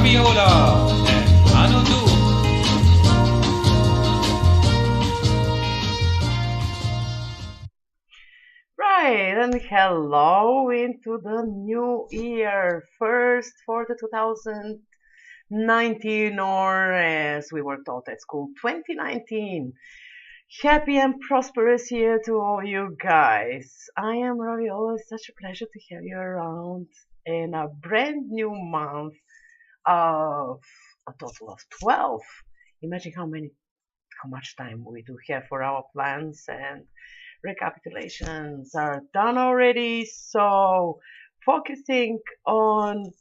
Fabiola and Anudu. Right, and hello into the new year. First for the 2019, or as we were taught at school, 2019. Happy and prosperous year to all you guys. I am Raviola. It's such a pleasure to have you around in a brand new month of a total of 12. Imagine how much time we do have for our plans, and recapitulations are done already. So focusing on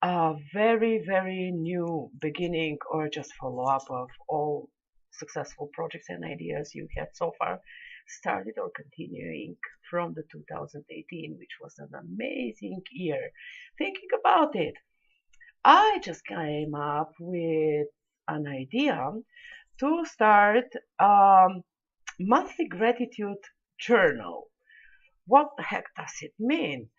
a very new beginning, or just follow up of all successful projects and ideas you had so far, started or continuing from the 2018, which was an amazing year. Thinking about it, I just came up with an idea to start a monthly gratitude journal. What the heck does it mean?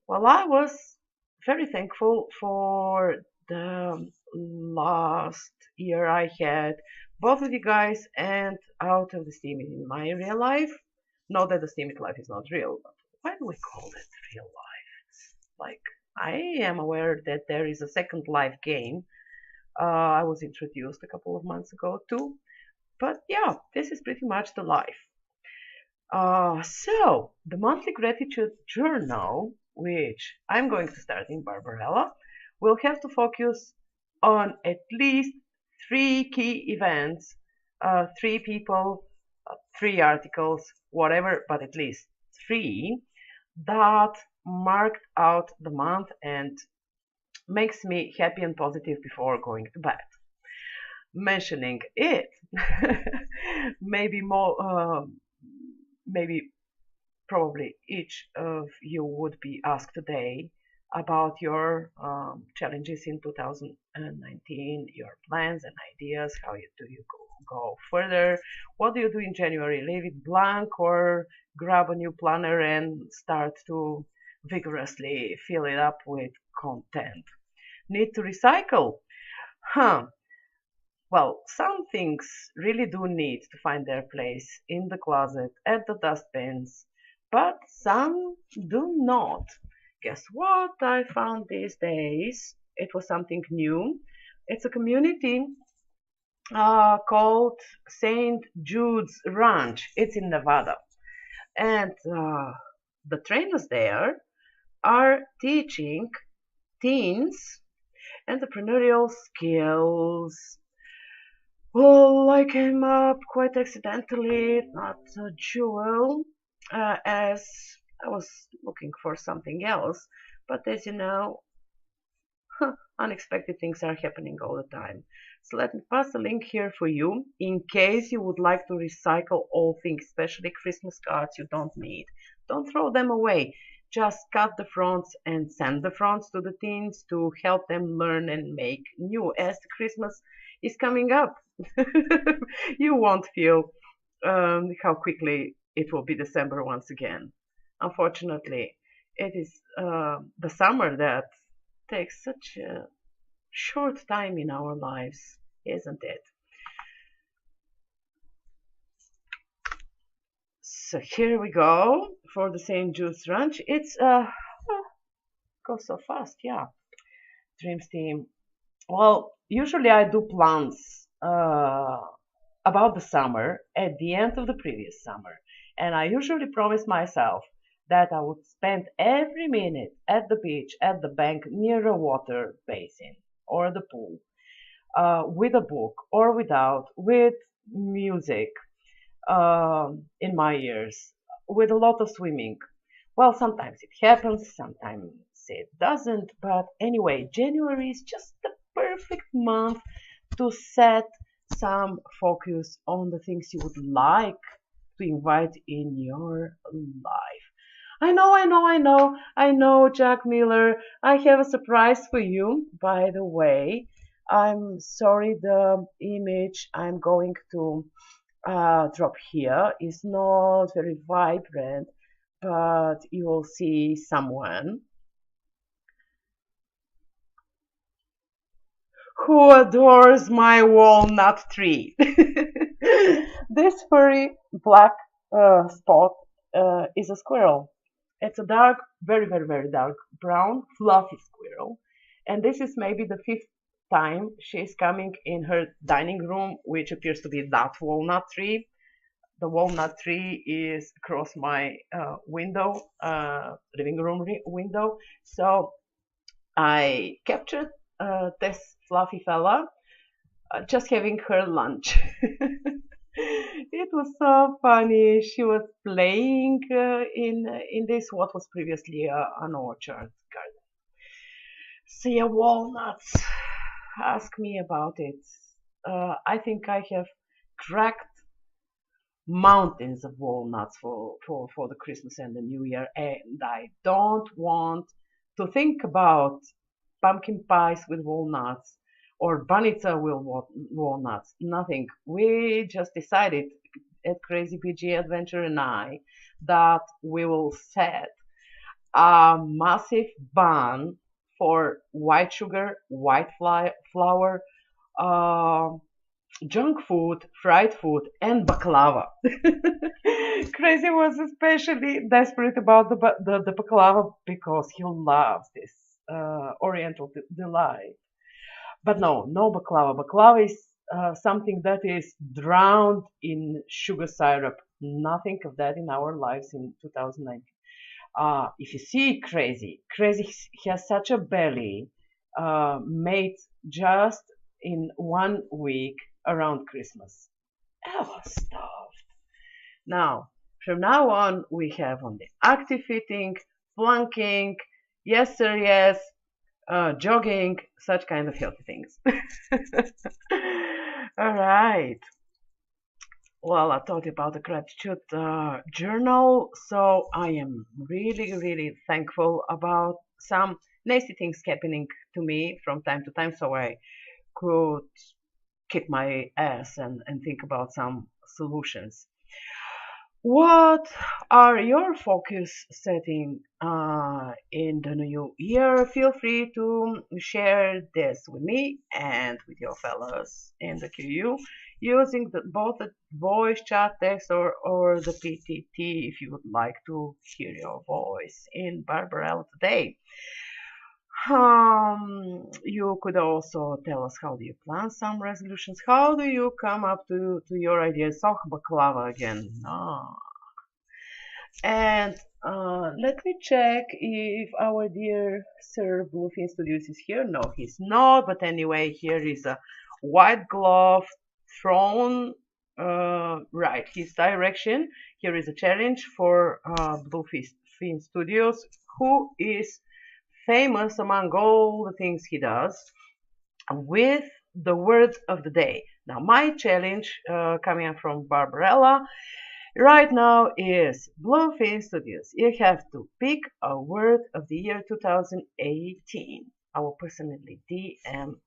Well, I was very thankful for the last year I had, both with you guys and out of the steam in my real life. Not that the steamic life is not real, but why do we call it real life? Like, I am aware that there is a second life game. I was introduced a couple of months ago too. But yeah, this is pretty much the life. So, the monthly gratitude journal, which I'm going to start in Barbarella, will have to focus on at least three key events, three people, three articles, whatever, but at least three that marked out the month and makes me happy and positive before going to bed. Mentioning it, maybe more, maybe probably each of you would be asked today about your challenges in 2019, your plans and ideas. Do you go further? What do you do in January? Leave it blank or grab a new planner and start to vigorously fill it up with content? Need to recycle? Huh. Well, some things really do need to find their place in the closet, at the dustbins, but some do not. Guess what I found these days? It was something new. It's a community called St. Jude's Ranch. It's in Nevada. And the trainers there are teaching teens entrepreneurial skills. Well, I came up quite accidentally, not a jewel, as I was looking for something else. But as you know, unexpected things are happening all the time. So let me pass the link here for you in case you would like to recycle all things, especially Christmas cards you don't need. Don't throw them away. Just cut the fronts and send the fronts to the teens to help them learn and make new as Christmas is coming up. You won't feel how quickly it will be December once again. Unfortunately, it is the summer that takes such a short time in our lives, isn't it? So here we go for the St. Jude's Ranch. It's goes so fast, yeah. Dreams team. Well, usually I do plans about the summer at the end of the previous summer, and I usually promise myself that I would spend every minute at the beach, at the bank, near a water basin or the pool, with a book or without, with music in my ears, with a lot of swimming. Well, sometimes it happens, sometimes it doesn't, but anyway, January is just the perfect month to set some focus on the things you would like to invite in your life. I know, Jack Miller. I have a surprise for you, by the way. I'm sorry, the image I'm going to drop here is not very vibrant, but you will see someone who adores my walnut tree. This furry black spot is a squirrel. It's a dark, very, very, very dark brown, fluffy squirrel. And this is maybe the fifth time she's coming in her dining room, which appears to be that walnut tree. The walnut tree is across my window, living room window. So I captured this fluffy fella just having her lunch. It was so funny. She was playing in this what was previously an orchard garden. See, walnuts. Ask me about it. I think I have cracked mountains of walnuts for the Christmas and the New Year, and I don't want to think about pumpkin pies with walnuts or banitsa with walnuts. Nothing. We just decided at Crazy PG Adventure and I that we will set a massive ban for white sugar, white flour, uh, junk food, fried food, and baklava. Crazy was especially desperate about the baklava because he loves this oriental delight. But no, no baklava. Baklava is something that is drowned in sugar syrup. Nothing of that in our lives in 2019. If you see Crazy, Crazy has such a belly made just in 1 week around Christmas. I was stuffed. Now, from now on, we have on the active eating, flunking, yes sir, yes, jogging, such kind of healthy things. All right. Well, I told you about the gratitude journal, so I am really, really thankful about some nasty things happening to me from time to time, so I could kick my ass and think about some solutions. What are your focus setting in the new year? Feel free to share this with me and with your fellows in the QU using both the voice chat text or the PTT if you would like to hear your voice in Barbarella today. You could also tell us how do you plan some resolutions? How do you come up to your ideas? Oh, baklava again. Ah. And let me check if our dear Sir Bluefin Studios is here. No, he's not. But anyway, here is a white glove thrown right his direction. Here is a challenge for Bluefin Studios, who is famous among all the things he does with the word of the day. Now, my challenge coming up from Barbarella right now is Bluefin Studios. You have to pick a word of the year 2018. I will personally DM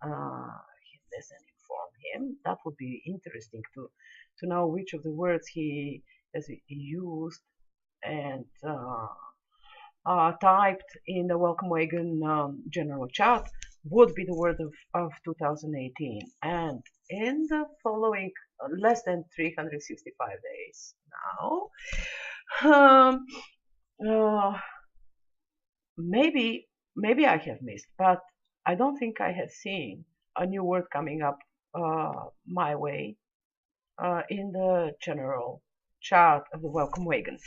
this and inform him. That would be interesting to know which of the words he has used and typed in the Welcome Wagon general chat would be the word of 2018. And in the following less than 365 days now, maybe I have missed, but I don't think I have seen a new word coming up my way in the general chart of the Welcome Wagon.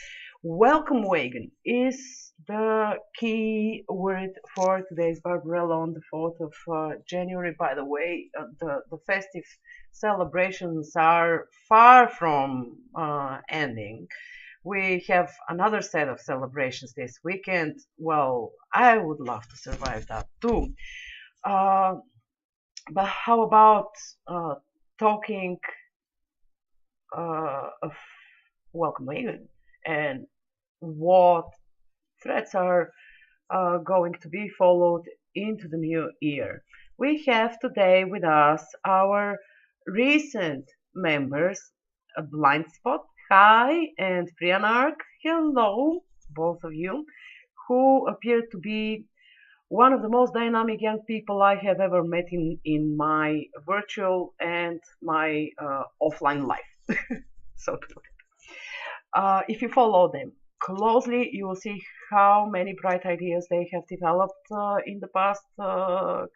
Welcome Wagon is the key word for today's Barbarella on the 4th of January. By the way, the festive celebrations are far from ending. We have another set of celebrations this weekend. Well, I would love to survive that too. But how about talking of Welcome Wagon and what threats are going to be followed into the new year? We have today with us our recent members, Blind Spot, hi, and Priyanark, hello, both of you, who appear to be one of the most dynamic young people I have ever met in my virtual and my offline life. So, if you follow them closely, you will see how many bright ideas they have developed in the past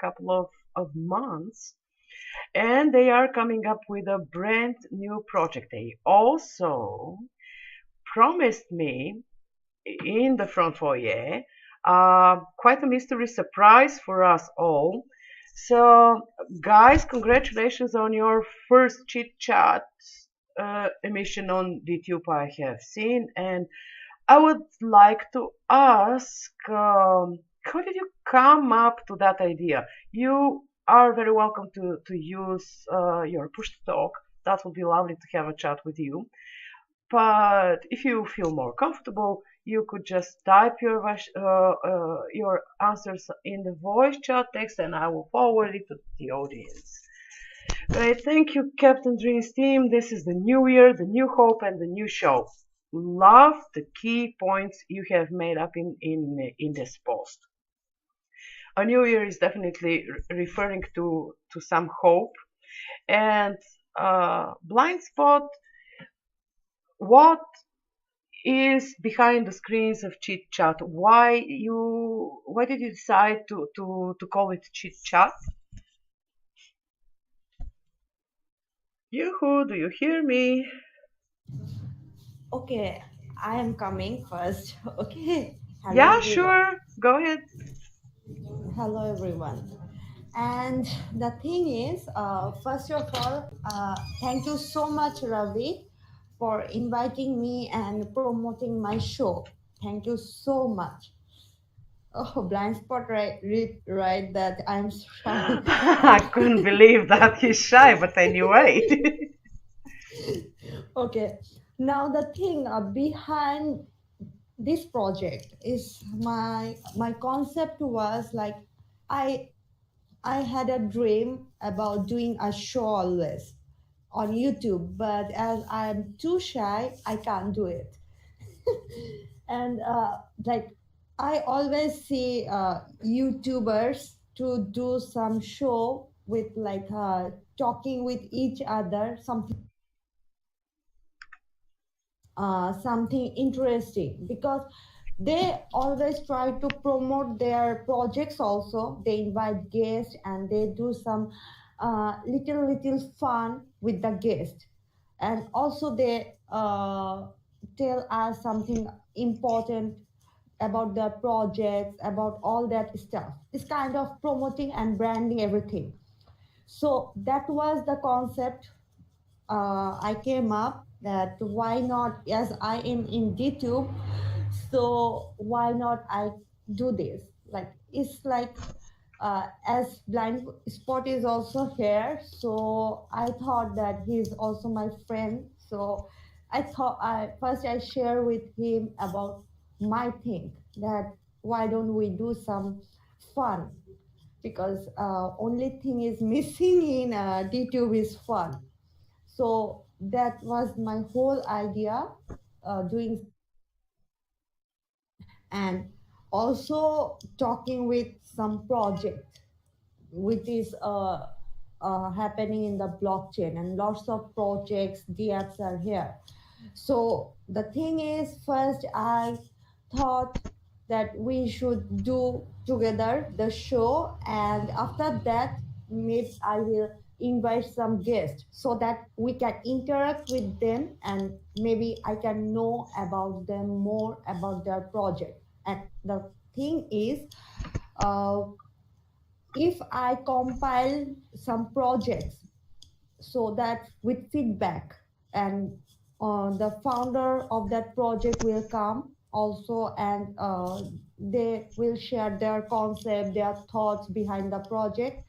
couple of months. And they are coming up with a brand new project. They also promised me in the front foyer quite a mystery surprise for us all. So, guys, congratulations on your first chit chat emission on DTube I have seen, and I would like to ask, how did you come up to that idea? You are very welcome to use your push to talk. That would be lovely to have a chat with you. But if you feel more comfortable, you could just type your answers in the voice chat text, and I will forward it to the audience. Great, thank you, Captain Dreams team. This is the new year, the new hope, and the new show. Love the key points you have made up in this post. A new year is definitely referring to some hope, and blind spot. What is behind the screens of chit chat? Why did you decide to call it chit chat? Yoo-hoo, do you hear me? Okay, I am coming first. Okay. Hello Yeah, everyone. sure. Go ahead. Hello everyone. And the thing is, first of all, thank you so much, Ravi, for inviting me and promoting my show. Thank you so much. Oh, blind spot, right? Right. That I'm shy. I couldn't believe that he's shy, but anyway. Okay. Now the thing behind this project is my concept was like I I had a dream about doing a show always on YouTube, but as I'm too shy, I can't do it. And like I always see YouTubers to do some show with like talking with each other, something interesting because they always try to promote their projects also. They invite guests and they do some little fun with the guest, and also they tell us something important about their projects, about all that stuff. It's kind of promoting and branding everything. So that was the concept. I came up that why not, as I am in DTube, so why not I do this? Like it's like as blind spot is also here, so I thought that he's also my friend. So I thought I share with him about my thing that why don't we do some fun, because only thing is missing in DTube is fun. So that was my whole idea, doing, and also talking with some project which is happening in the blockchain, and lots of projects DApps are here. So the thing is, first I thought that we should do together the show, and after that, maybe I will invite some guests so that we can interact with them, and maybe I can know about them more about their project. And the thing is, uh, if I compile some projects so that with feedback, and the founder of that project will come also, and they will share their concept, their thoughts behind the project,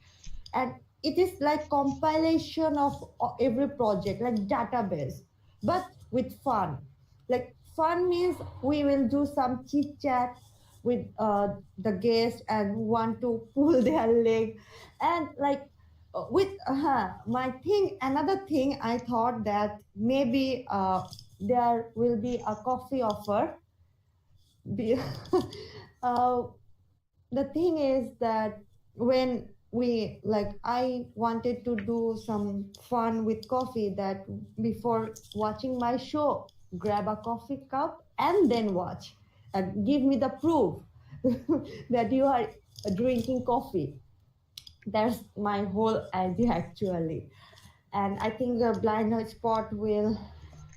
and it is like compilation of every project, like database, but with fun. Like fun means we will do some chit chat with the guest and want to pull their leg, and like with my thing, another thing I thought that maybe there will be a coffee offer. Be, uh, the thing is that when we like I wanted to do some fun with coffee, that before watching my show, grab a coffee cup and then watch and give me the proof that you are drinking coffee. That's my whole idea actually. And I think blind spot will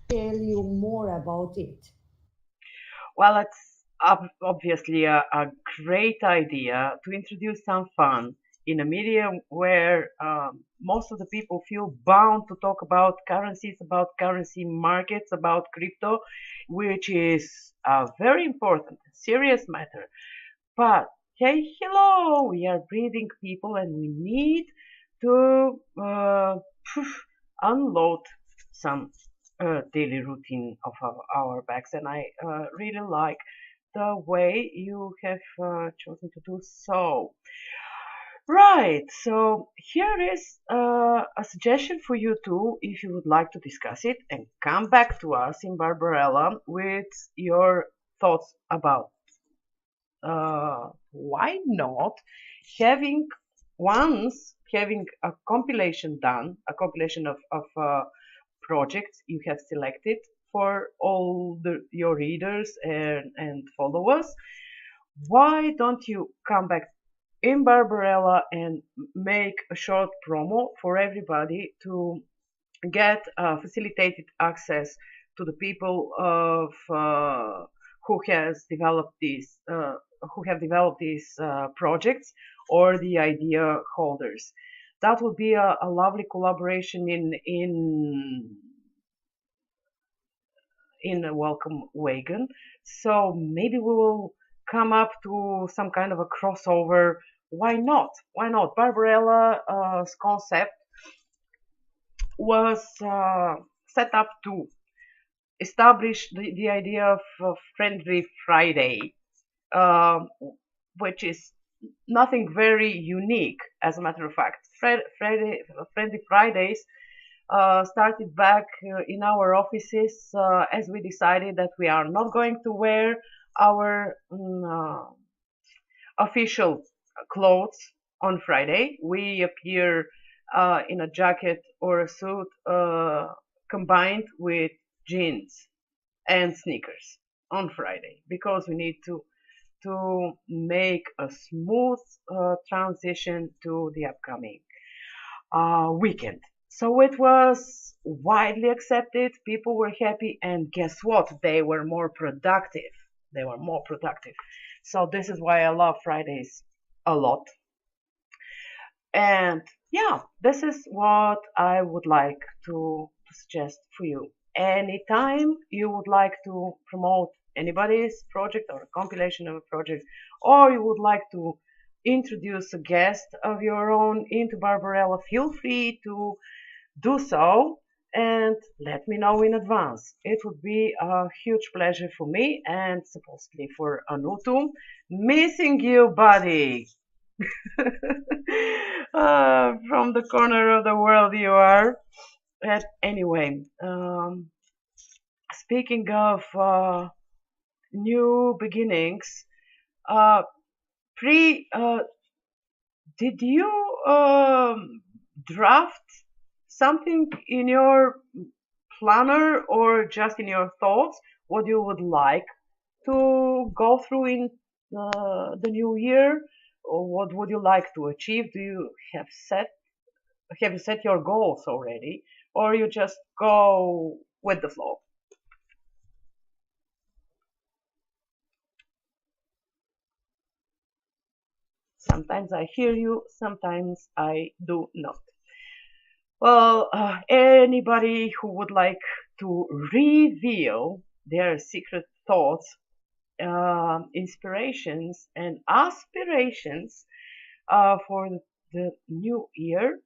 tell you more about it. Well, it's obviously a great idea to introduce some fun in a medium where most of the people feel bound to talk about currencies, about currency markets, about crypto, which is a very important, serious matter. But hey, hello, we are breathing people and we need to unload some daily routine of our backs. And I really like the way you have chosen to do so. Right, so here is a suggestion for you too, if you would like to discuss it and come back to us in Barbarella with your thoughts about why not having having a compilation done, a compilation of projects you have selected for all your readers and followers. Why don't you come back in Barbarella and make a short promo for everybody to get facilitated access to the people of who has developed these who have developed these projects or the idea holders. That would be a lovely collaboration in a welcome wagon. So maybe we will come up to some kind of a crossover. Why not? Why not? Barbarella's concept was set up to establish the idea of Friendly Friday, uh, which is nothing very unique, as a matter of fact. Friendly Fridays started back in our offices as we decided that we are not going to wear our official clothes on Friday. We appear in a jacket or a suit combined with jeans and sneakers on Friday because we need to make a smooth transition to the upcoming weekend. So it was widely accepted. People were happy, and guess what? They were more productive. They were more productive. So this is why I love Fridays a lot. And yeah, this is what I would like to suggest for you. Anytime you would like to promote anybody's project or a compilation of a project, or you would like to introduce a guest of your own into Barbarella, feel free to do so and let me know in advance. It would be a huge pleasure for me and supposedly for Anutu. Missing you, buddy. From the corner of the world you are. But anyway, speaking of new beginnings, uh, pre, did you draft something in your planner or just in your thoughts what you would like to go through in the new year, or what would you like to achieve? Do you have you set your goals already, or you just go with the flow? Sometimes I hear you, sometimes I do not. Well, anybody who would like to reveal their secret thoughts, inspirations, and aspirations for the new year,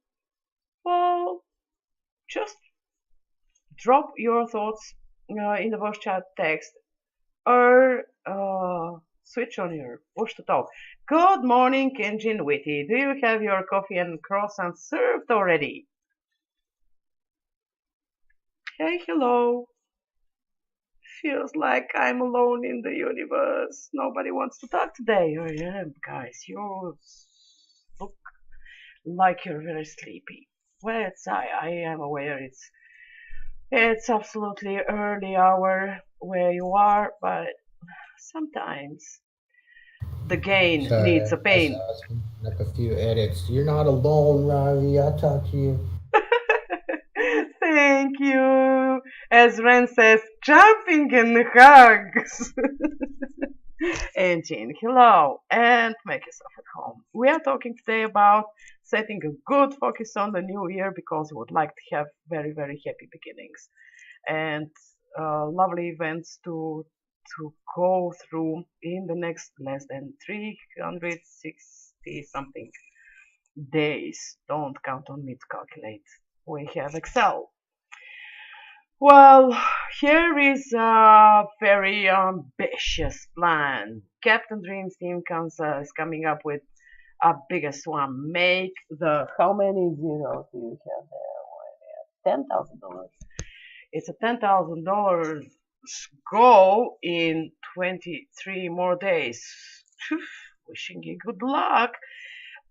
well, just drop your thoughts in the voice chat text or switch on your push to talk. Good morning, Ingenuity. Do you have your coffee and croissant served already? Hey, hello. Feels like I'm alone in the universe. Nobody wants to talk today. Oh yeah, guys, you look like you're very sleepy. Well, I am aware it's absolutely early hour where you are, but sometimes the gain Sorry, needs a I pain. was making up a few edits. You're not alone, Ravi. I'll talk to you. Thank you. As Ren says, jumping and hugs. And Jane, hello, and make yourself at home. We are talking today about setting a good focus on the new year because we would like to have very, very happy beginnings and lovely events to go through in the next less than 360 something days. Don't count on me to calculate. We have Excel. Well, here is a very ambitious plan. Captain Dream's team is coming up with a biggest one. Make the how many zeros do you have there? $10,000. It's a $10,000 goal in 23 more days. Wishing you good luck.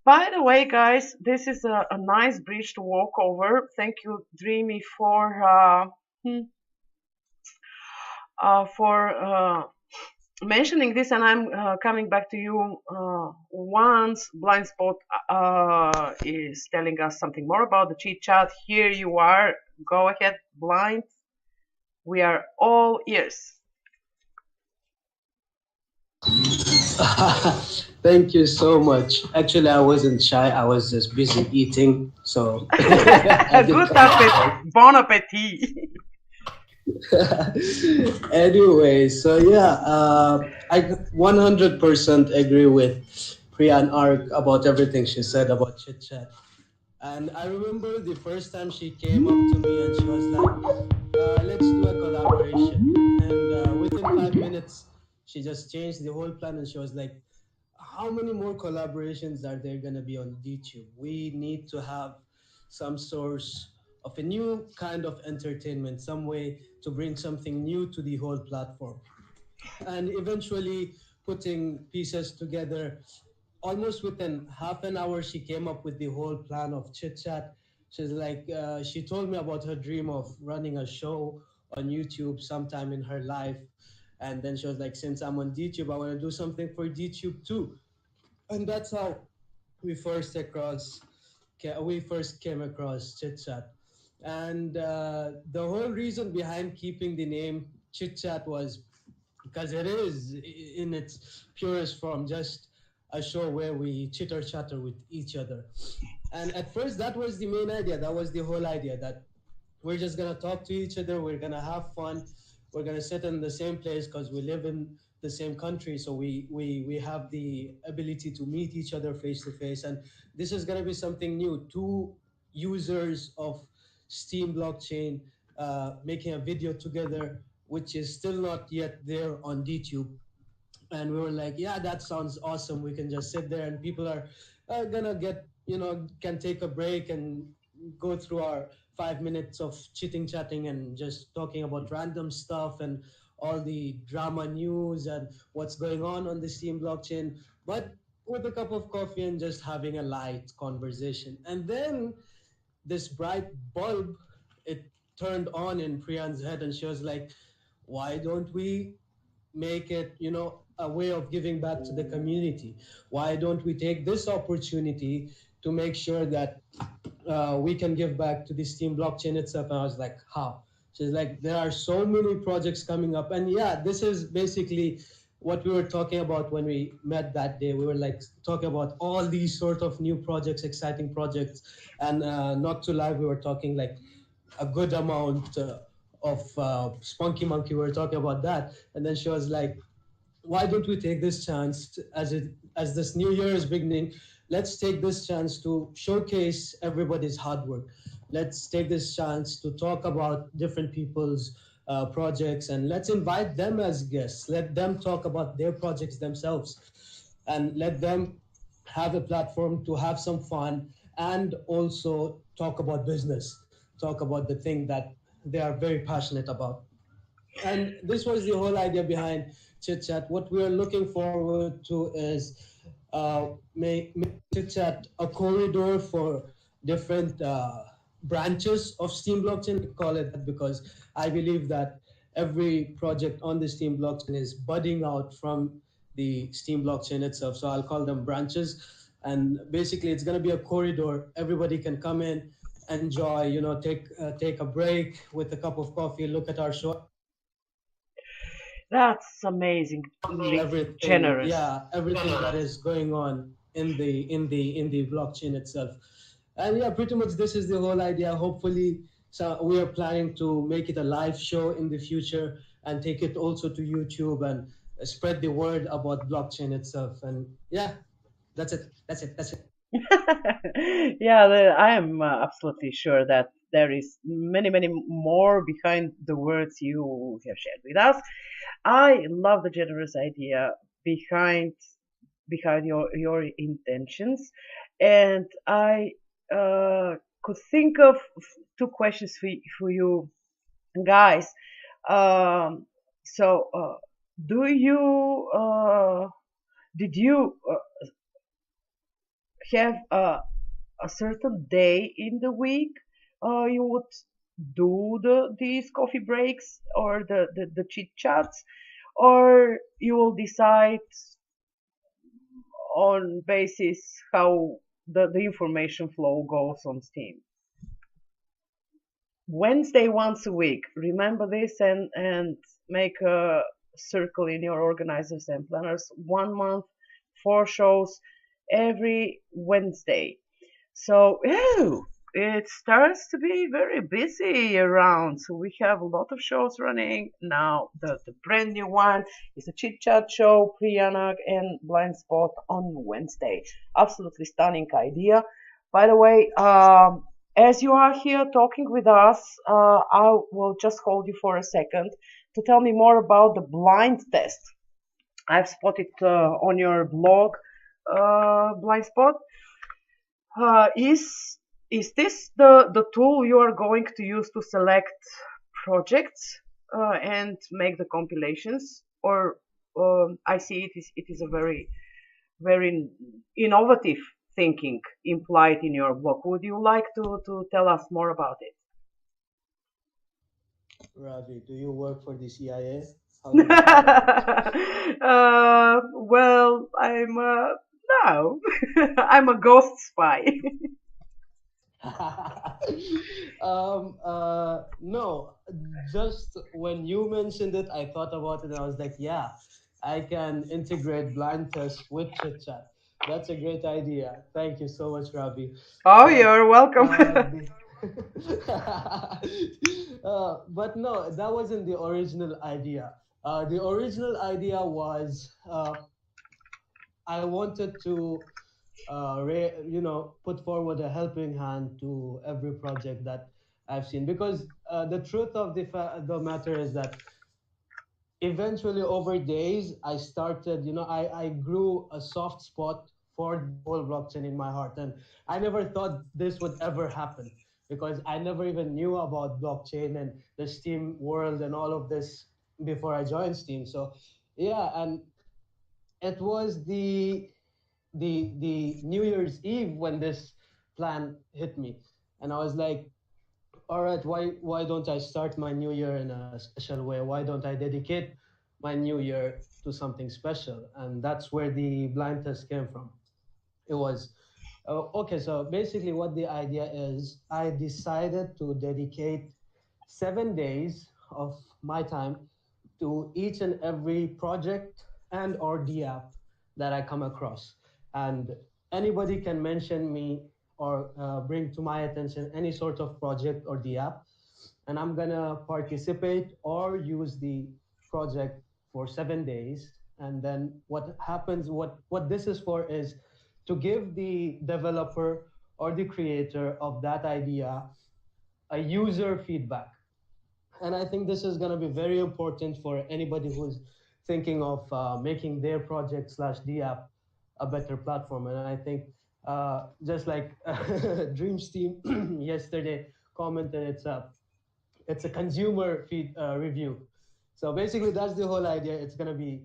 By the way, guys, this is a nice bridge to walk over. Thank you, Dreamy, hmm, for mentioning this, and I'm coming back to you once Blind Spot is telling us something more about the chit chat. Here you are. Go ahead, Blind. We are all ears. Thank you so much. Actually, I wasn't shy. I was just busy eating, so I did Good come up appetit. Bon appetit. anyway. So yeah, I 100% agree with Priya and Ark about everything she said about chit chat. And I remember the first time she came up to me and she was like, "Let's do a collaboration." And within 5 minutes, she just changed the whole plan and she was like, how many more collaborations are there going to be on YouTube? We need to have some source of a new kind of entertainment, some way to bring something new to the whole platform. And eventually, putting pieces together, almost within half an hour, she came up with the whole plan of chit chat. She's like, she told me about her dream of running a show on YouTube sometime in her life. And then she was like, since I'm on DTube, I want to do something for DTube too. And that's how we first across we first came across chit chat. And the whole reason behind keeping the name chit chat was because it is in its purest form just a show where we chitter chatter with each other. And at first that was the main idea, that was the whole idea, that we're just gonna talk to each other, we're gonna have fun, we're gonna sit in the same place because we live in the same country, so we have the ability to meet each other face to face. And this is gonna be something new, two users of Steam blockchain making a video together, which is still not yet there on DTube. And we were like, yeah, that sounds awesome, we can just sit there and people are gonna get, can take a break and go through our 5 minutes of chitting chatting and just talking about random stuff and all the drama news and what's going on the Steam blockchain, but with a cup of coffee and just having a light conversation. And then this bright bulb, it turned on in Priyan's head and she was like, why don't we make it, a way of giving back to the community? Why don't we take this opportunity to make sure that we can give back to the Steam blockchain itself? And I was like, how? She's like, there are so many projects coming up. And yeah, this is basically what we were talking about when we met that day. We were like talking about all these sort of new projects, exciting projects. And not to lie, we were talking like a good amount of Spunkee Monkee. We were talking about that. And then she was like, why don't we take this chance as this new year is beginning? Let's take this chance to showcase everybody's hard work. Let's take this chance to talk about different people's projects, and let's invite them as guests. Let them talk about their projects themselves, and let them have a platform to have some fun and also talk about business, talk about the thing that they are very passionate about. And this was the whole idea behind chit chat. What we are looking forward to is make chit chat a corridor for different branches of Steam blockchain. We call it that because I believe that every project on the Steam blockchain is budding out from the Steam blockchain itself. So I'll call them branches. And basically, it's going to be a corridor. Everybody can come in, enjoy, take a break with a cup of coffee, look at our show, That's amazingly everything, generous. yeah, everything that is going on in the blockchain itself. And yeah, pretty much this is the whole idea. Hopefully, so we are planning to make it a live show in the future and take it also to YouTube and spread the word about blockchain itself. And yeah, that's it. Yeah, I am absolutely sure that there is many more behind the words you have shared with us. I love the generous idea behind your intentions, and I could think of two questions for you guys. Um, so, do you did you have a certain day in the week you would do these coffee breaks or the chit chats, or you will decide on basis how the information flow goes on Steam. Wednesday once a week. Remember this and make a circle in your organizers and planners. 1 month, 4 shows every Wednesday. So, oh, it starts to be very busy around. So we have a lot of shows running now. The brand new one is a chit chat show, Priyanak and Blind Spot on Wednesday. Absolutely stunning idea. By the way, as you are here talking with us, I will just hold you for a second to tell me more about the blind test. I've spotted on your blog, Blind Spot. Is this the tool you are going to use to select projects and make the compilations? Or I see it is a very innovative thinking implied in your blog. Would you like to tell us more about it? Ravi, do you work for the CIA? How does it happen? Well, I'm no, I'm a ghost spy. No, just when you mentioned it, I thought about it and I was like, yeah, I can integrate blind test with chit chat. That's a great idea. Thank you so much, Ravi. Oh, But you're welcome. the but no, that wasn't the original idea. The original idea was I wanted to put forward a helping hand to every project that I've seen, because the truth of the matter is that eventually over days I started, I grew a soft spot for the whole blockchain in my heart, and I never thought this would ever happen because I never even knew about blockchain and the Steam world and all of this before I joined Steam. So yeah, and it was the New Year's Eve when this plan hit me, and I was like, all right, why don't I start my new year in a special way? Why don't I dedicate my new year to something special? And that's where the blind test came from. It was okay. So basically, what the idea is, I decided to dedicate 7 days of my time to each and every project and or the app that I come across. And anybody can mention me or bring to my attention any sort of project or the app, and I'm gonna participate or use the project for 7 days. And then what happens, what this is for is to give the developer or the creator of that idea a user feedback. And I think this is going to be very important for anybody who's thinking of making their project slash the app a better platform. And I think just like Dreams team yesterday commented, it's a consumer feed review. So basically, that's the whole idea. It's gonna be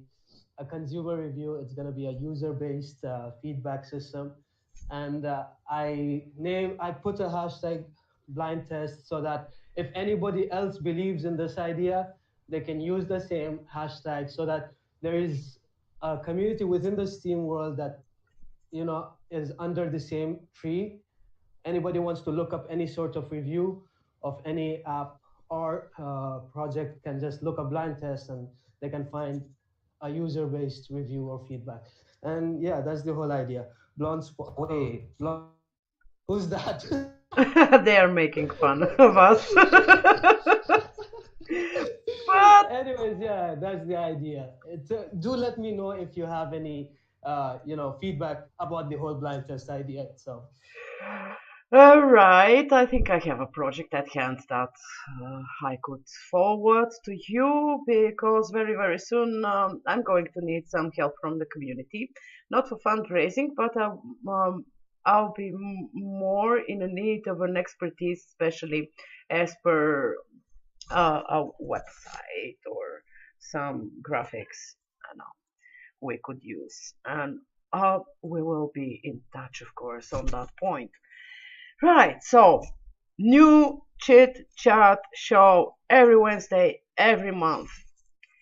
a consumer review. It's gonna be a user-based feedback system, and I put a hashtag blind test so that if anybody else believes in this idea, they can use the same hashtag so that there is a community within the Steam world that is under the same tree. Anybody wants to look up any sort of review of any app or project can just look up blind test and they can find a user-based review or feedback. And yeah, that's the whole idea. Wait, who's that? They are making fun of us. But Anyways, yeah, that's the idea. Do let me know if you have any feedback about the whole blind test idea itself. all right, I think I have a project at hand that I could forward to you because very, very soon I'm going to need some help from the community. Not for fundraising, but I'll be more in a need of an expertise, especially as per a website or some graphics. I know we could use, and we will be in touch, of course, on that point. Right, so new chit-chat show every Wednesday, every month.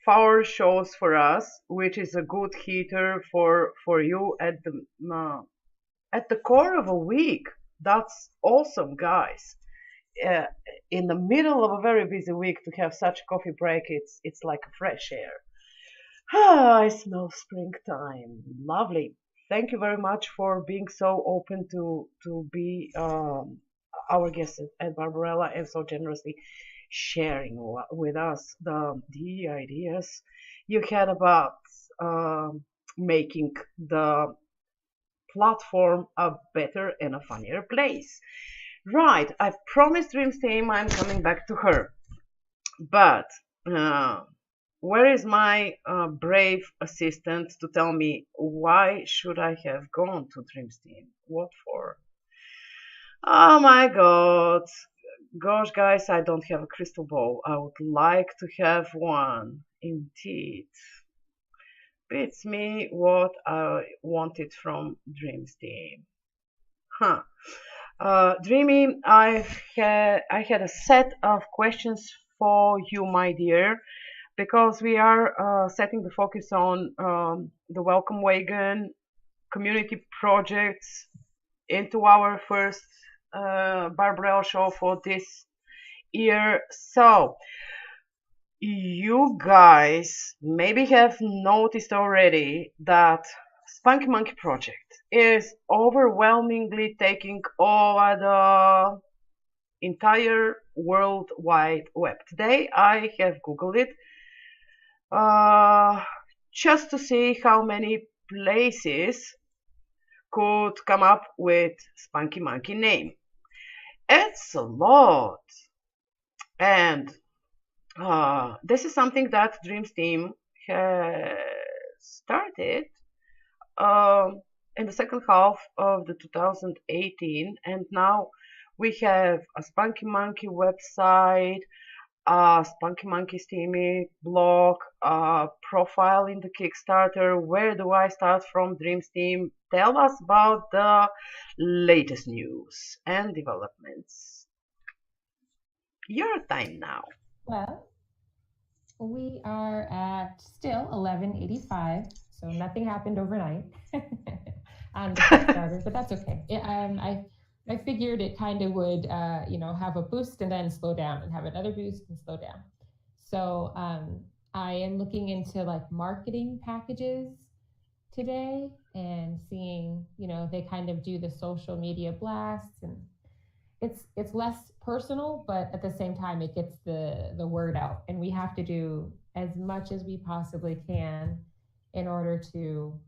4 shows for us, which is a good heater for you at the core of a week. That's awesome, guys. Uh, in the middle of a very busy week to have such a coffee break, it's like a fresh air. Ah, I smell springtime. Lovely. Thank you very much for being so open to be our guest at Barbarella and so generously sharing with us the ideas you had about making the platform a better and a funnier place. Right, I promised Dream's team I'm coming back to her, but uh, where is my brave assistant to tell me why should I have gone to Dream's team? What for? Oh my god. Gosh, guys, I don't have a crystal ball. I would like to have one. Indeed. Beats me what I wanted from Dream's team. Huh. Dreamy, I had a set of questions for you, my dear, because we are setting the focus on the Welcome Wagon community projects into our first Barbarella show for this year. So, you guys maybe have noticed already that Spunkee Monkee project is overwhelmingly taking over the entire World Wide Web. Today I have Googled it just to see how many places could come up with Spunkee Monkee name. It's a lot. And this is something that Dreams team has started in the second half of the 2018, and now we have a Spunkee Monkee website, a Spunkee Monkee Steamy blog, profile in the Kickstarter. Where do I start from, Dreams team? Tell us about the latest news and developments. Your time now. Well, we are at still 1185, so nothing happened overnight on the Kickstarter, but that's okay. I figured it kind of would, have a boost and then slow down and have another boost and slow down. So I am looking into like marketing packages today and seeing, they kind of do the social media blasts, and it's less personal, but at the same time it gets the word out, and we have to do as much as we possibly can in order to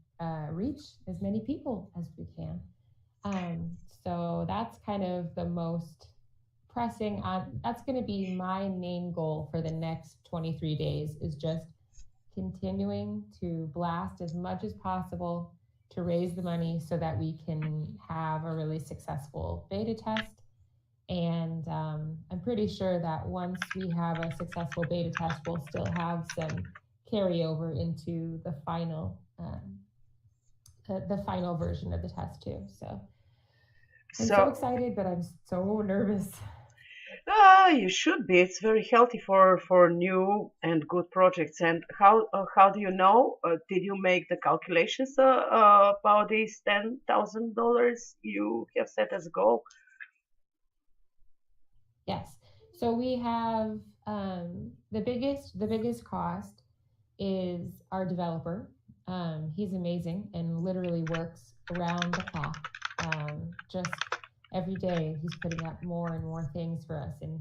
reach as many people as we can. So that's kind of the most pressing on. That's going to be my main goal for the next 23 days, is just continuing to blast as much as possible to raise the money so that we can have a really successful beta test. And I'm pretty pretty sure that once we have a successful beta test, we'll still have some carryover into the final the final version of the test too. So I'm so excited, but I'm so nervous. You should be. It's very healthy for new and good projects. And how do you know? Did you make the calculations about these $10,000 you have set as a goal? Yes. So we have the biggest cost is our developer. He's amazing and literally works around the clock. Just every day he's putting up more and more things for us, and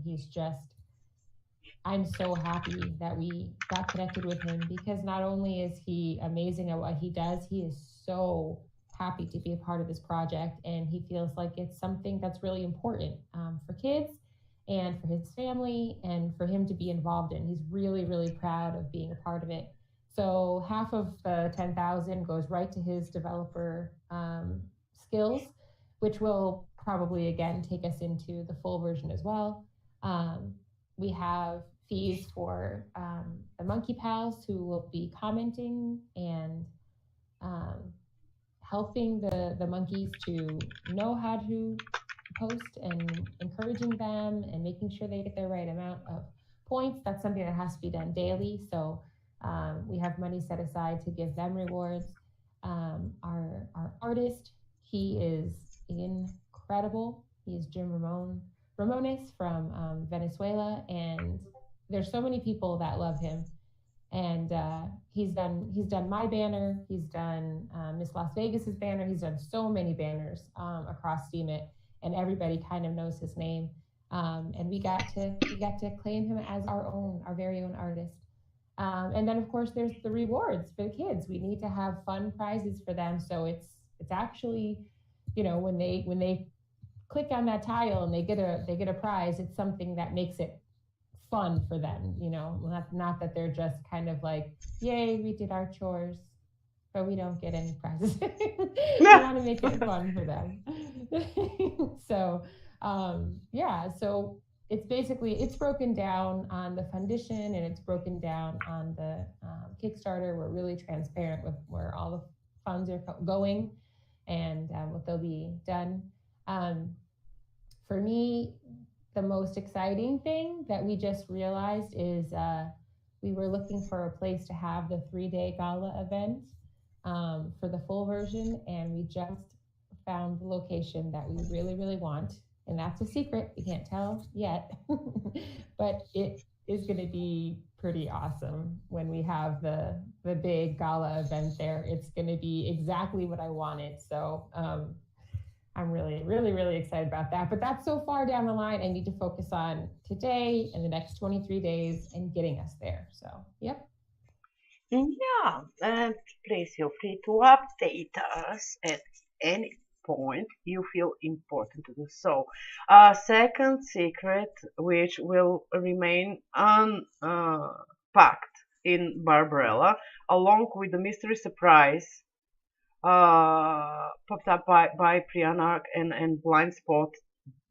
I'm so happy that we got connected with him, because not only is he amazing at what he does, he is so happy to be a part of this project, and he feels like it's something that's really important for kids and for his family and for him to be involved in. He's really, really proud of being a part of it. So half of the 10,000 goes right to his developer skills, which will probably again take us into the full version as well. We have fees for the monkey pals who will be commenting and helping the monkeys to know how to post and encouraging them and making sure they get the right amount of points. That's something that has to be done daily. So we have money set aside to give them rewards. Our artist, he is incredible. He is Jim Ramones from Venezuela, and there's so many people that love him. And he's done my banner, he's done Miss Las Vegas's banner, he's done so many banners across Steam It, and everybody kind of knows his name. And we got to claim him as our very own artist. And then of course there's the rewards for the kids. We need to have fun prizes for them. So it's actually, when they click on that tile and they get a prize, it's something that makes it fun for them, not that they're just kind of like, yay, we did our chores, but we don't get any prizes. We want to make it fun for them. So so it's broken down on the Fundition, and it's broken down on the Kickstarter. We're really transparent with where all the funds are going and what they'll be done. For me, the most exciting thing that we just realized is we were looking for a place to have the 3-day gala event for the full version, and we just found the location that we really, really want. And that's a secret, we can't tell yet, but it is going to be pretty awesome when we have the big gala event there. It's going to be exactly what I wanted. So I'm really, really, really excited about that. But that's so far down the line. I need to focus on today and the next 23 days and getting us there. So, yep. Yeah, and please feel free to update us at any point you feel important to do so. Second secret, which will remain unpacked in Barbarella, along with the mystery surprise popped up by Priyanark and Blind Spot.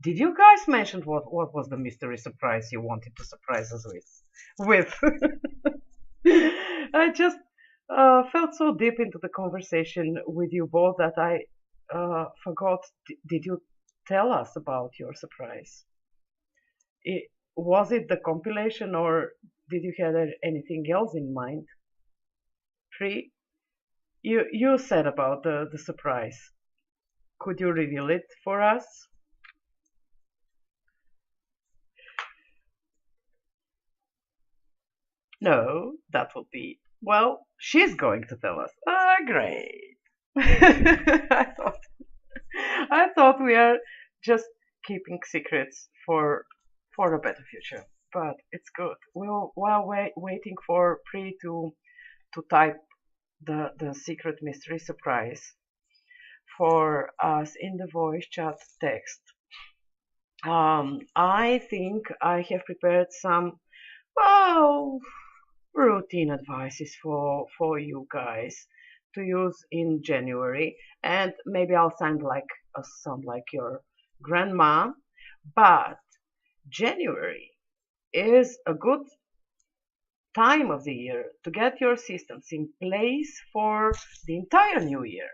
Did you guys mention what was the mystery surprise you wanted to surprise us with? I just felt so deep into the conversation with you both that I forgot. Did you tell us about your surprise? Was it the compilation, or did you have anything else in mind? Pri, you said about the surprise. Could you reveal it for us? No, that would be, well, she's going to tell us. Ah, great. I thought we are just keeping secrets for a better future, but it's good. While waiting for Pri to type the secret mystery surprise for us in the voice chat text, I think I have prepared some, well, routine advices for you guys to use in January, and maybe I'll sound like your grandma, but January is a good time of the year to get your systems in place for the entire new year.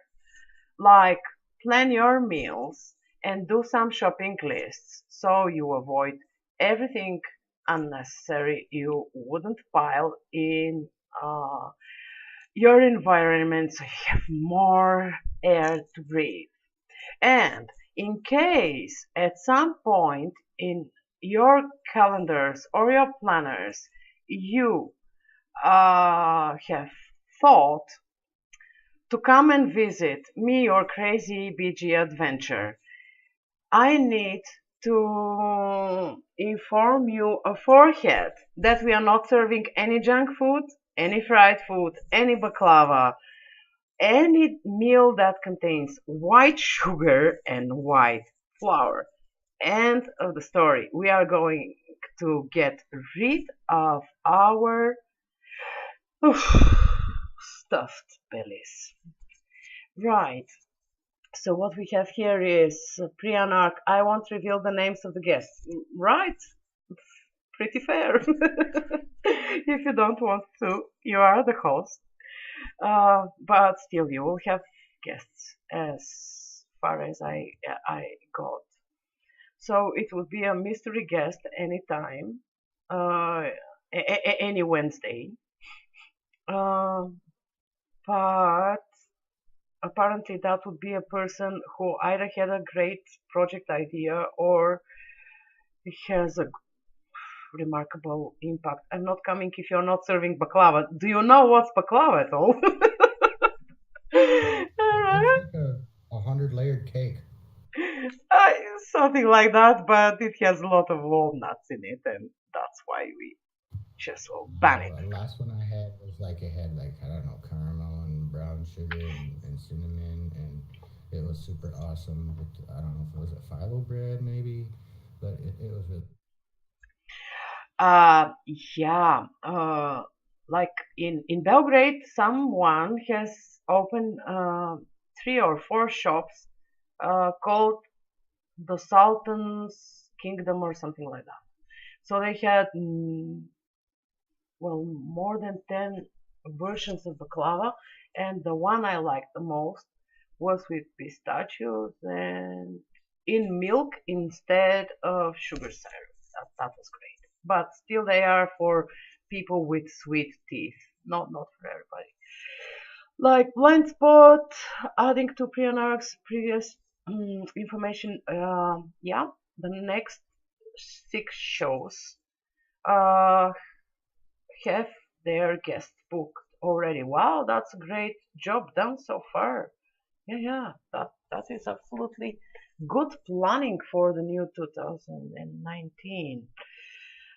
Like plan your meals and do some shopping lists so you avoid everything unnecessary you wouldn't pile in your environment so you have more air to breathe. And in case at some point in your calendars or your planners you have thought to come and visit me, your crazy BG adventure, I need to inform you aforehand that we are not serving any junk food, any fried food, any baklava, any meal that contains white sugar and white flour. End of the story. We are going to get rid of our stuffed bellies. Right. So what we have here is pre-anarch. I won't reveal the names of the guests. Right. Pretty fair. If you don't want to, you are the host. But still, you will have guests as far as I got. So it will be a mystery guest anytime, any Wednesday. But apparently that would be a person who either had a great project idea or has a remarkable impact. I'm not coming if you're not serving baklava. Do you know what's baklava at all? It's like a 100-layered cake. Something like that, but it has a lot of walnuts in it, and that's why we just will ban it. The last one I had was like it had like I don't know caramel and brown sugar and cinnamon, and it was super awesome. I don't know if it was a phyllo bread maybe, but it was really. Yeah. Like in Belgrade, someone has opened 3 or 4 shops called the Sultan's Kingdom or something like that. So they had more than 10 versions of baklava, and the one I liked the most was with pistachios and in milk instead of sugar syrup. That was great. But still, they are for people with sweet teeth, not for everybody. Like blind spot, adding to Priyanar's previous information. Yeah, the next 6 shows have their guests booked already. Wow, that's a great job done so far. Yeah, that is absolutely good planning for the new 2019.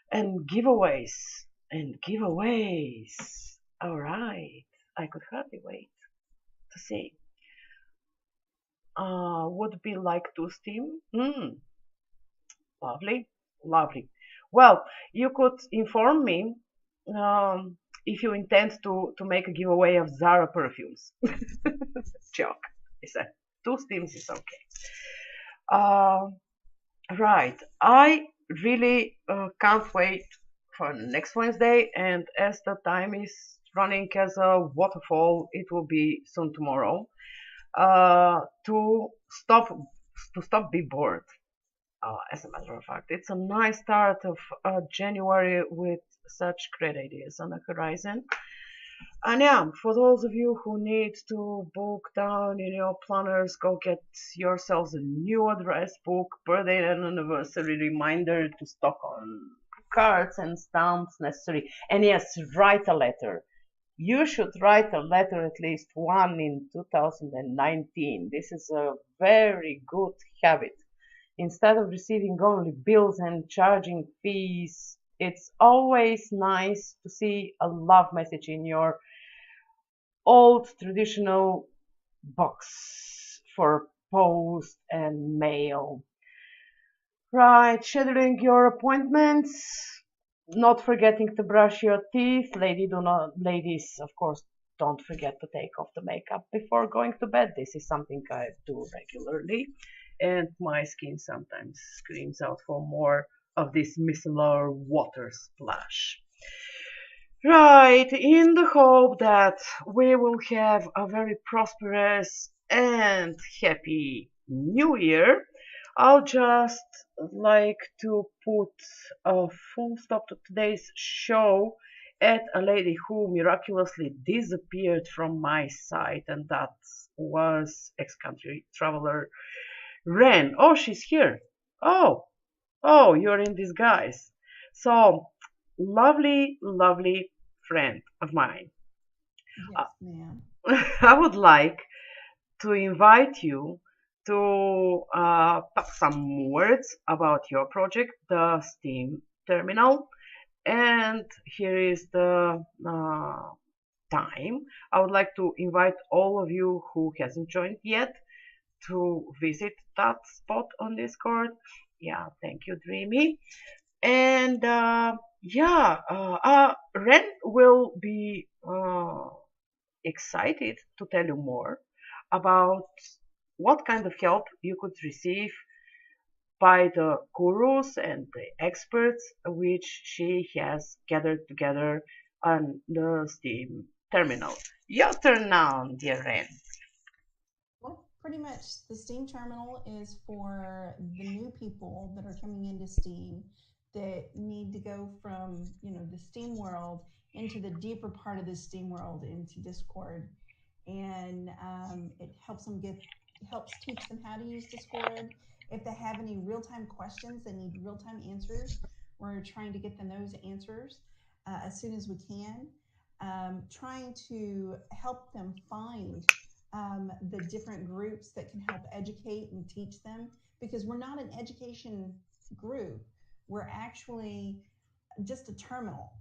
And giveaways. All right, I could hardly wait to see. Would be like to Steam. Lovely. Well, you could inform me if you intend to make a giveaway of Zara perfumes. Joke. I said 2 Steams is okay. Right. I really can't wait for next Wednesday, and as the time is running as a waterfall, it will be soon tomorrow. To stop be bored. As a matter of fact, it's a nice start of January with such great ideas on the horizon. And yeah, for those of you who need to book down in your planners, go get yourselves a new address book, birthday and anniversary reminder to stock on cards and stamps necessary. And yes, write a letter. You should write a letter, at least one in 2019. This is a very good habit. Instead of receiving only bills and charging fees, it's always nice to see a love message in your old traditional box for post and mail. Right, scheduling your appointments, not forgetting to brush your teeth. Ladies, of course, don't forget to take off the makeup before going to bed. This is something I do regularly, and my skin sometimes screams out for more of this micellar water splash. Right, in the hope that we will have a very prosperous and happy new year, I'll just like to put a full stop to today's show at a lady who miraculously disappeared from my site, and that was ex-country traveler Ren. Oh, she's here. Oh, oh, you're in disguise. So, lovely, lovely friend of mine. Yes, ma'am. I would like to invite you to talk some words about your project, the Steam Terminal. And here is the time. I would like to invite all of you who hasn't joined yet to visit that spot on Discord. Yeah, thank you, Dreamy. And yeah, Ren will be excited to tell you more about what kind of help you could receive by the gurus and the experts which she has gathered together on the Steam terminal. Your turn now, dear Ren. Well, pretty much the Steam terminal is for the new people that are coming into Steam that need to go from, the Steam world into the deeper part of the Steam world, into Discord. And it helps teach them how to use Discord. If they have any real-time questions, they need real-time answers. We're trying to get them those answers as soon as we can. Trying to help them find the different groups that can help educate and teach them, because we're not an education group. We're actually just a terminal.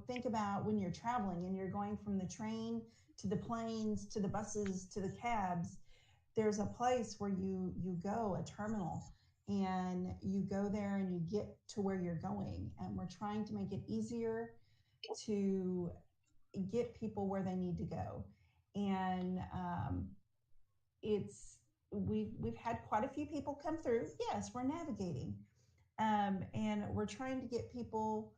Think about when you're traveling and you're going from the train to the planes to the buses to the cabs. There's a place where you go, a terminal, and you go there and you get to where you're going. And we're trying to make it easier to get people where they need to go. And we've had quite a few people come through. Yes, we're navigating, and we're trying to get people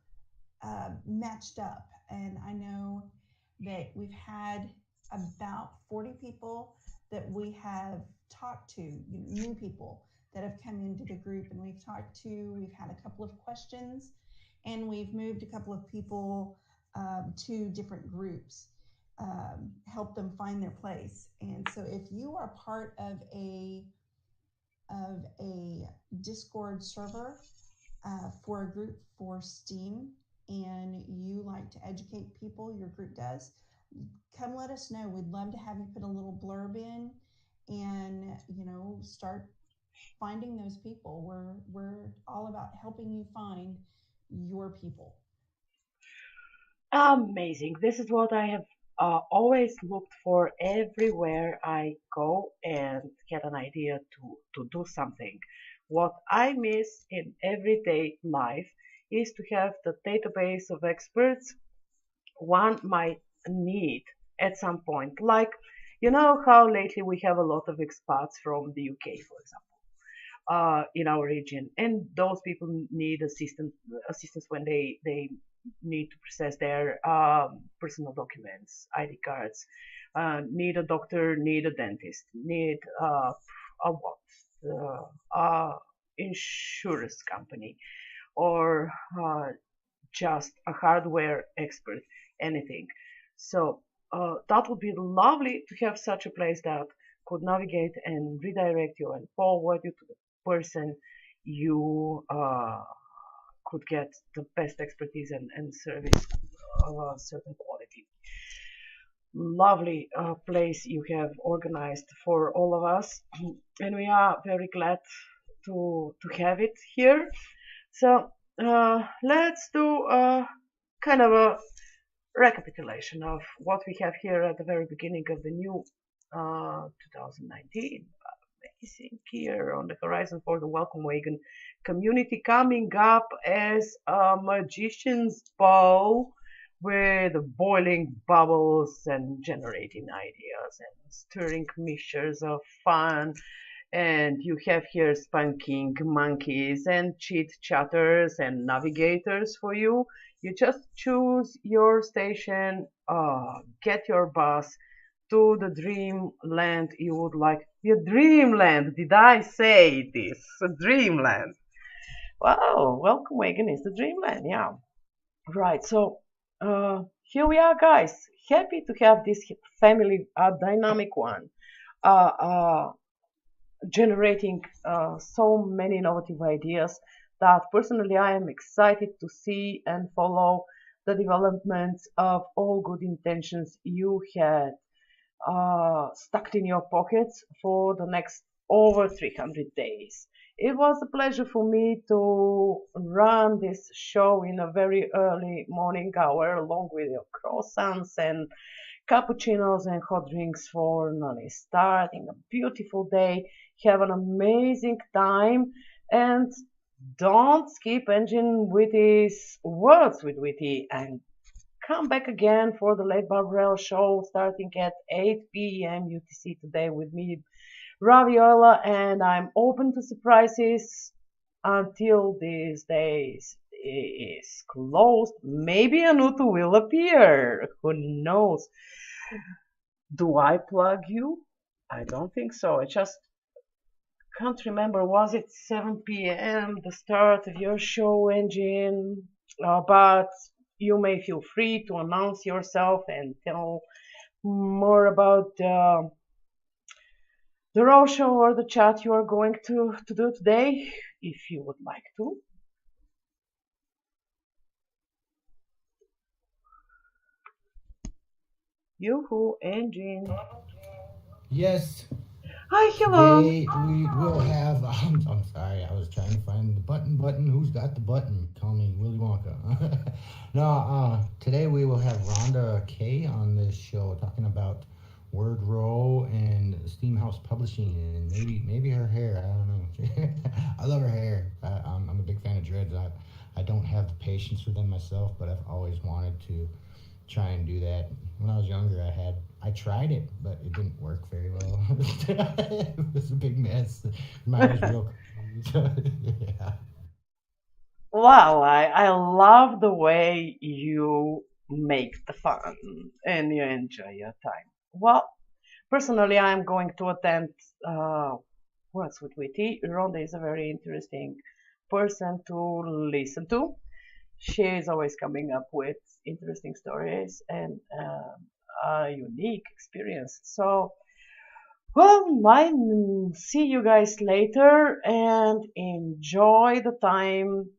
matched up. And I know that we've had about 40 people that we have talked to, new people that have come into the group, and we've talked to. We've had a couple of questions, and we've moved a couple of people to different groups, help them find their place. And so if you are part of a Discord server for a group for Steam, and you like to educate people, your group does, come let us know. We'd love to have you put a little blurb in and, start finding those people. We're all about helping you find your people. Amazing. This is what I have always looked for everywhere I go and get an idea to do something. What I miss in everyday life is to have the database of experts one might need at some point. Like, how lately we have a lot of expats from the UK, for example, in our region, and those people need assistance when they need to process their personal documents, ID cards, need a doctor, need a dentist, need a what? Insurance company, or just a hardware expert, anything. So that would be lovely to have such a place that could navigate and redirect you and forward you to the person you could get the best expertise and service of a certain quality. Lovely place you have organized for all of us, and we are very glad to have it here. So let's do kind of a recapitulation of what we have here at the very beginning of the new 2019. Amazing here on the horizon for the Welcome Wagon community, coming up as a magician's ball with boiling bubbles and generating ideas and stirring mixtures of fun And you have here spunking monkeys and chit-chatters and navigators for you. You just choose your station, get your bus to the dreamland you would like. Your dreamland, did I say this? A dreamland. Wow, welcome Wagon is the dreamland, yeah. Right, so here we are, guys. Happy to have this family dynamic one. Uh, uh, Generating so many innovative ideas that personally I am excited to see and follow the development of all good intentions you had stuck in your pockets for the next over 300 days. It was a pleasure for me to run this show in a very early morning hour along with your croissants and cappuccinos and hot drinks for an early starting a beautiful day. Have an amazing time and don't skip Engine Witty's Words with Witty and come back again for the late Barbarella show starting at 8 p.m. UTC today with me, Raviola, and I'm open to surprises until these days is closed. Maybe Anutu will appear. Who knows? Do I plug you? I don't think so. I just can't remember. Was it 7 p.m. the start of your show, Engine? But you may feel free to announce yourself and tell more about the raw show or the chat you are going to do today, if you would like to. Yoo-hoo, Engine. Yes. Hi, hello. Today we will have. I'm sorry, I was trying to find the button. Who's got the button? Call me Willy Wonka. No, today we will have Rhonda K on this show talking about Word Row and Steamhouse Publishing and maybe her hair. I don't know. I love her hair. I'm a big fan of dreads. I don't have the patience for them myself, but I've always wanted to try and do that. When I was younger, I tried it, but it didn't work very well. It was a big mess. Mine was real. Yeah. Wow, I love the way you make the fun and you enjoy your time. Well, personally, I'm going to attend Words with Witty. Rhonda is a very interesting person to listen to. She is always coming up with interesting stories and a unique experience. So, well, I see you guys later and enjoy the time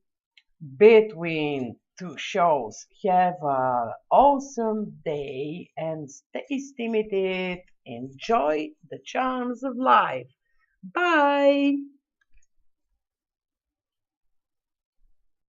between two shows. Have an awesome day and stay stimulated. Enjoy the charms of life. Bye.